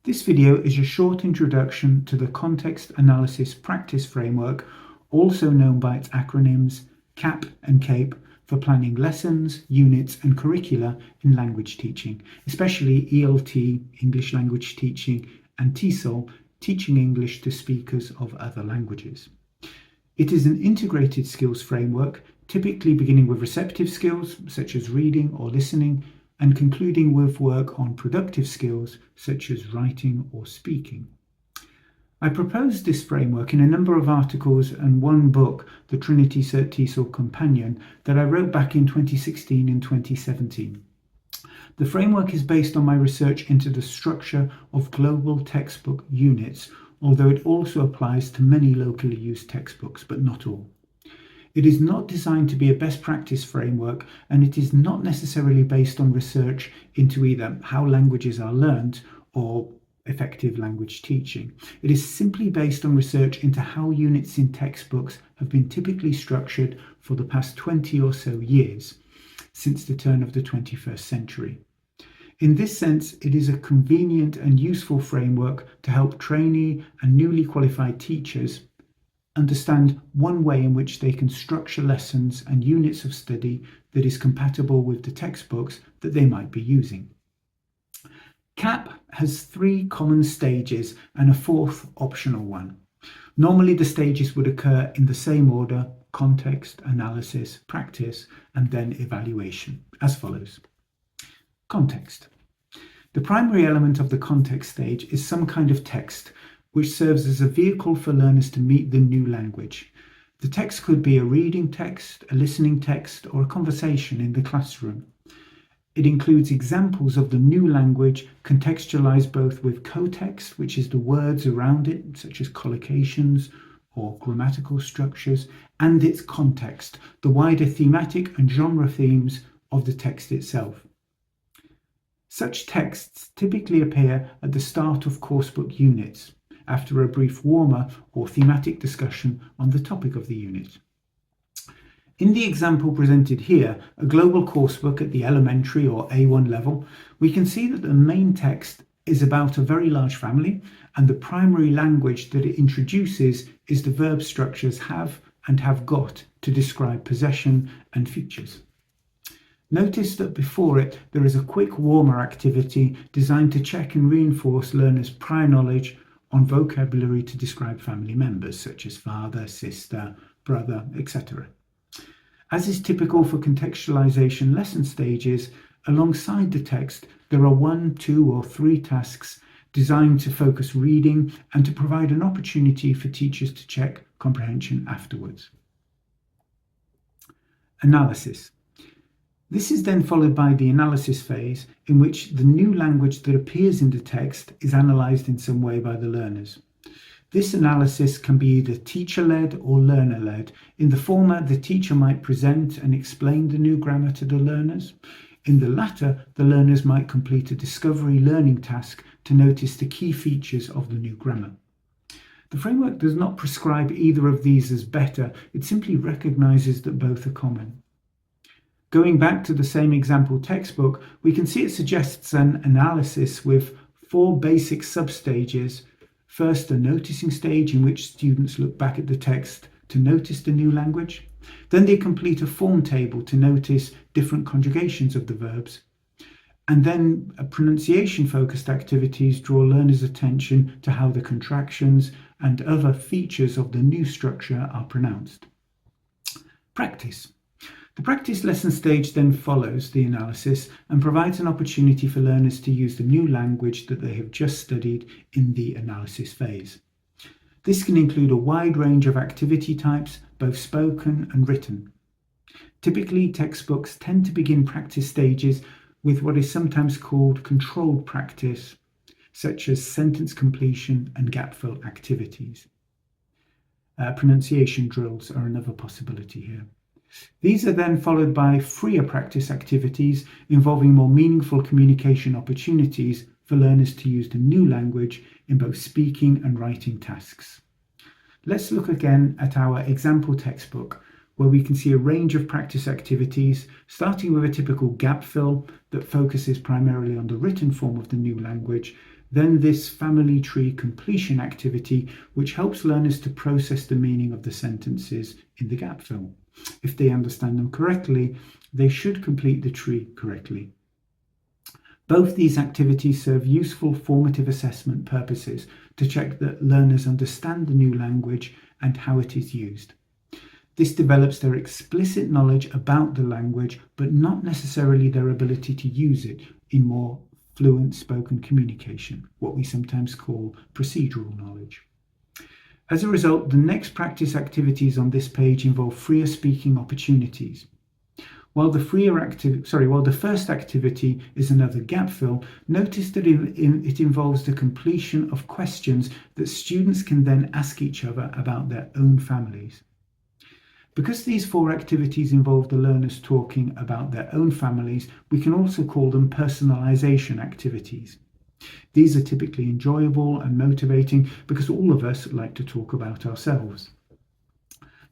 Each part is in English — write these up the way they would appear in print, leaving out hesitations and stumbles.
This video is a short introduction to the Context Analysis Practice Framework, also known by its acronyms CAP and CAPE, for planning lessons, units and curricula in language teaching, especially ELT, English Language Teaching, and TESOL, Teaching English to Speakers of Other Languages. It is an integrated skills framework, typically beginning with receptive skills, such as reading or listening, and concluding with work on productive skills, such as writing or speaking. I proposed this framework in a number of articles and one book, the Trinity Cert TESOL Companion, that I wrote back in 2016 and 2017. The framework is based on my research into the structure of global textbook units, although it also applies to many locally used textbooks, but not all. It is not designed to be a best practice framework, and it is not necessarily based on research into either how languages are learned or effective language teaching. It is simply based on research into how units in textbooks have been typically structured for the past 20 or so years, since the turn of the 21st century. In this sense, it is a convenient and useful framework to help trainee and newly qualified teachers understand one way in which they can structure lessons and units of study that is compatible with the textbooks that they might be using. CAP has 3 common stages and a 4th optional one. Normally the stages would occur in the same order: context, analysis, practice, and then evaluation, as follows. Context. The primary element of the context stage is some kind of text, which serves as a vehicle for learners to meet the new language. The text could be a reading text, a listening text, or a conversation in the classroom. It includes examples of the new language, contextualized both with co-text, which is the words around it, such as collocations or grammatical structures, and its context, the wider thematic and genre themes of the text itself. Such texts typically appear at the start of coursebook units, after a brief warmer or thematic discussion on the topic of the unit. In the example presented here, a global coursebook at the elementary or A1 level, we can see that the main text is about a very large family, and the primary language that it introduces is the verb structures have and have got to describe possession and features. Notice that before it, there is a quick warmer activity designed to check and reinforce learners' prior knowledge on vocabulary to describe family members, such as father, sister, brother, etc. As is typical for contextualization lesson stages, alongside the text, there are 1, 2, or 3 tasks designed to focus reading and to provide an opportunity for teachers to check comprehension afterwards. Analysis. This is then followed by the analysis phase, in which the new language that appears in the text is analysed in some way by the learners. This analysis can be either teacher-led or learner-led. In the former, the teacher might present and explain the new grammar to the learners. In the latter, the learners might complete a discovery learning task to notice the key features of the new grammar. The framework does not prescribe either of these as better, it simply recognises that both are common. Going back to the same example textbook, we can see it suggests an analysis with 4 basic substages. First, a noticing stage in which students look back at the text to notice the new language. Then they complete a form table to notice different conjugations of the verbs. And then pronunciation-focused activities draw learners' attention to how the contractions and other features of the new structure are pronounced. Practice. The practice lesson stage then follows the analysis and provides an opportunity for learners to use the new language that they have just studied in the analysis phase. This can include a wide range of activity types, both spoken and written. Typically, textbooks tend to begin practice stages with what is sometimes called controlled practice, such as sentence completion and gap fill activities. Pronunciation drills are another possibility here. These are then followed by freer practice activities involving more meaningful communication opportunities for learners to use the new language in both speaking and writing tasks. Let's look again at our example textbook, where we can see a range of practice activities, starting with a typical gap fill that focuses primarily on the written form of the new language, then this family tree completion activity, which helps learners to process the meaning of the sentences in the gap fill. If they understand them correctly, they should complete the tree correctly. Both these activities serve useful formative assessment purposes to check that learners understand the new language and how it is used. This develops their explicit knowledge about the language, but not necessarily their ability to use it in more fluent spoken communication, what we sometimes call procedural knowledge. As a result, the next practice activities on this page involve freer speaking opportunities. While the first activity is another gap fill, notice that it involves the completion of questions that students can then ask each other about their own families. Because these 4 activities involve the learners talking about their own families, we can also call them personalization activities. These are typically enjoyable and motivating because all of us like to talk about ourselves.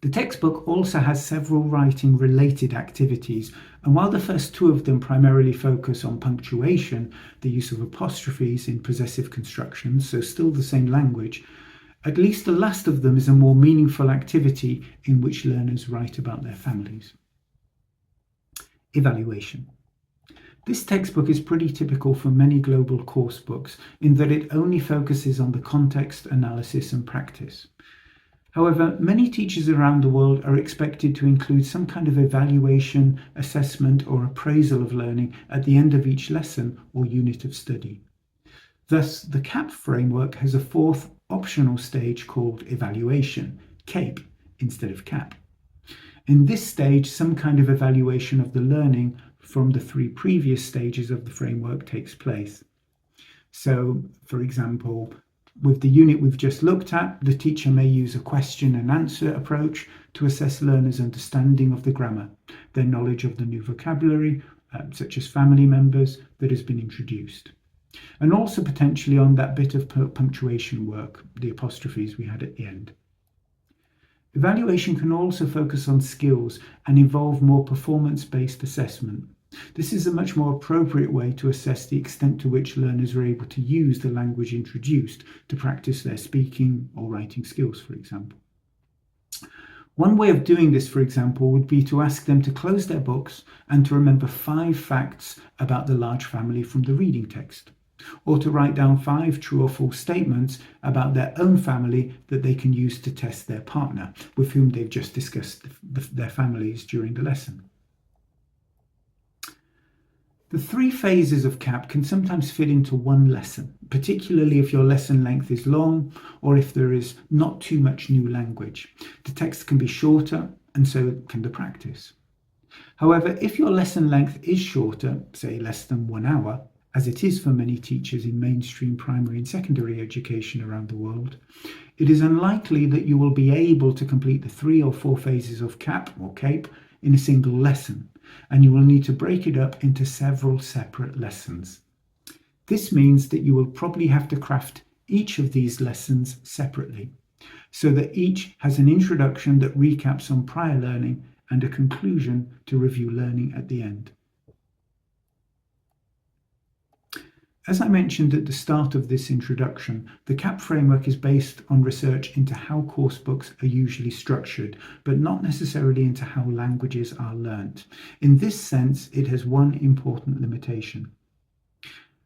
The textbook also has several writing-related activities, and while the first 2 of them primarily focus on punctuation, the use of apostrophes in possessive constructions, so still the same language, at least the last of them is a more meaningful activity in which learners write about their families. Evaluation. This textbook is pretty typical for many global course books in that it only focuses on the context, analysis, and practice. However, many teachers around the world are expected to include some kind of evaluation, assessment, or appraisal of learning at the end of each lesson or unit of study. Thus, the CAP framework has a 4th optional stage called evaluation, CAPE, instead of CAP. In this stage, some kind of evaluation of the learning from the 3 previous stages of the framework takes place. So, for example, with the unit we've just looked at, the teacher may use a question and answer approach to assess learners' understanding of the grammar, their knowledge of the new vocabulary, such as family members, that has been introduced. And also potentially on that bit of punctuation work, the apostrophes we had at the end. Evaluation can also focus on skills and involve more performance-based assessment. This is a much more appropriate way to assess the extent to which learners are able to use the language introduced to practice their speaking or writing skills, for example. One way of doing this, for example, would be to ask them to close their books and to remember 5 facts about the large family from the reading text, or to write down 5 true or false statements about their own family that they can use to test their partner, with whom they've just discussed their families during the lesson. The 3 phases of CAP can sometimes fit into one lesson, particularly if your lesson length is long or if there is not too much new language. The text can be shorter and so can the practice. However, if your lesson length is shorter, say less than 1 hour, as it is for many teachers in mainstream primary and secondary education around the world, it is unlikely that you will be able to complete the 3 or 4 phases of CAP or CAPE in a single lesson, and you will need to break it up into several separate lessons. This means that you will probably have to craft each of these lessons separately, so that each has an introduction that recaps on prior learning and a conclusion to review learning at the end. As I mentioned at the start of this introduction, the CAP framework is based on research into how course books are usually structured, but not necessarily into how languages are learnt. In this sense, it has one important limitation.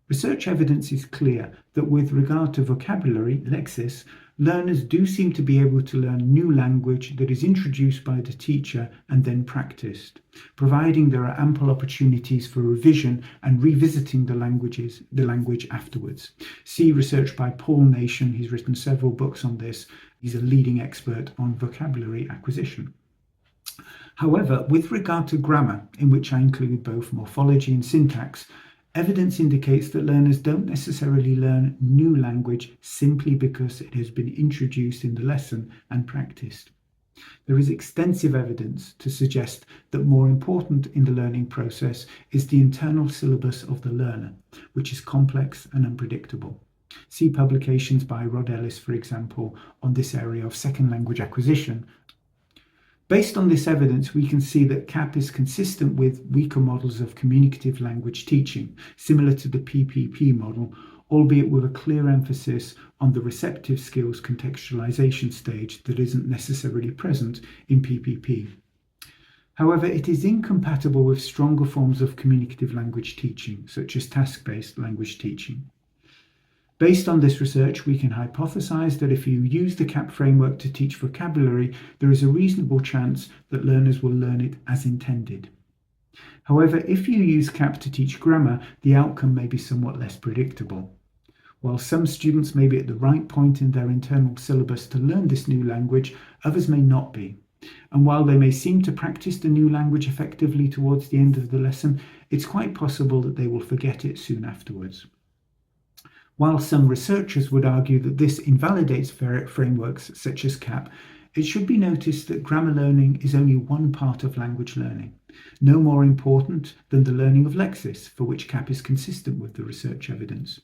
Research evidence is clear that with regard to vocabulary, lexis, learners do seem to be able to learn new language that is introduced by the teacher and then practiced, providing there are ample opportunities for revision and revisiting the language afterwards. See research by Paul Nation. He's written several books on this. He's a leading expert on vocabulary acquisition. However, with regard to grammar, in which I include both morphology and syntax, evidence indicates that learners don't necessarily learn new language simply because it has been introduced in the lesson and practiced. There is extensive evidence to suggest that more important in the learning process is the internal syllabus of the learner, which is complex and unpredictable. See publications by Rod Ellis, for example, on this area of second language acquisition. Based on this evidence, we can see that CAP is consistent with weaker models of communicative language teaching, similar to the PPP model, albeit with a clear emphasis on the receptive skills contextualization stage that isn't necessarily present in PPP. However, it is incompatible with stronger forms of communicative language teaching, such as task-based language teaching. Based on this research, we can hypothesize that if you use the CAP framework to teach vocabulary, there is a reasonable chance that learners will learn it as intended. However, if you use CAP to teach grammar, the outcome may be somewhat less predictable. While some students may be at the right point in their internal syllabus to learn this new language, others may not be. And while they may seem to practice the new language effectively towards the end of the lesson, it's quite possible that they will forget it soon afterwards. While some researchers would argue that this invalidates frameworks such as CAP, it should be noticed that grammar learning is only one part of language learning, no more important than the learning of lexis, for which CAP is consistent with the research evidence.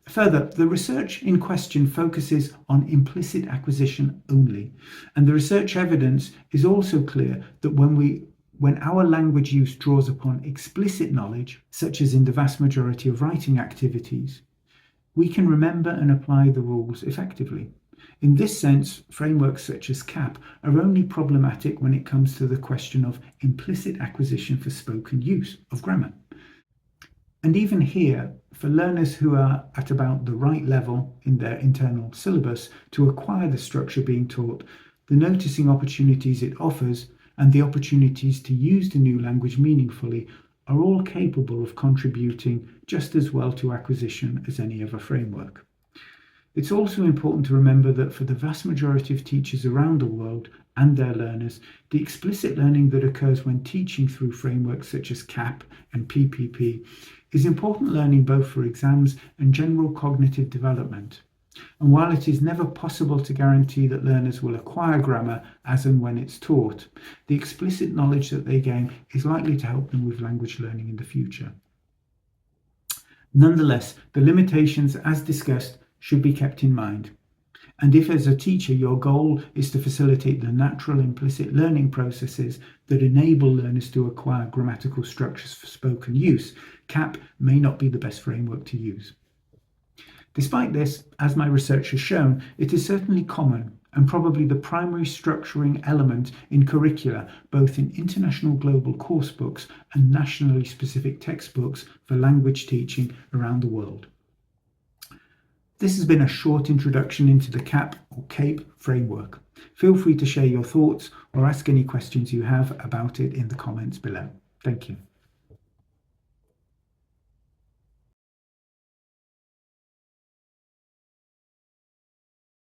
Further, the research in question focuses on implicit acquisition only, and the research evidence is also clear that when our language use draws upon explicit knowledge, such as in the vast majority of writing activities, we can remember and apply the rules effectively. In this sense, frameworks such as CAP are only problematic when it comes to the question of implicit acquisition for spoken use of grammar. And even here, for learners who are at about the right level in their internal syllabus to acquire the structure being taught, the noticing opportunities it offers and the opportunities to use the new language meaningfully are all capable of contributing just as well to acquisition as any other framework. It's also important to remember that for the vast majority of teachers around the world and their learners, the explicit learning that occurs when teaching through frameworks such as CAP and PPP is important learning both for exams and general cognitive development. And while it is never possible to guarantee that learners will acquire grammar as and when it's taught, the explicit knowledge that they gain is likely to help them with language learning in the future. Nonetheless, the limitations as discussed should be kept in mind. And if as a teacher your goal is to facilitate the natural implicit learning processes that enable learners to acquire grammatical structures for spoken use, CAP may not be the best framework to use. Despite this, as my research has shown, it is certainly common and probably the primary structuring element in curricula, both in international global coursebooks and nationally specific textbooks for language teaching around the world. This has been a short introduction into the CAP or CAPE framework. Feel free to share your thoughts or ask any questions you have about it in the comments below. Thank you.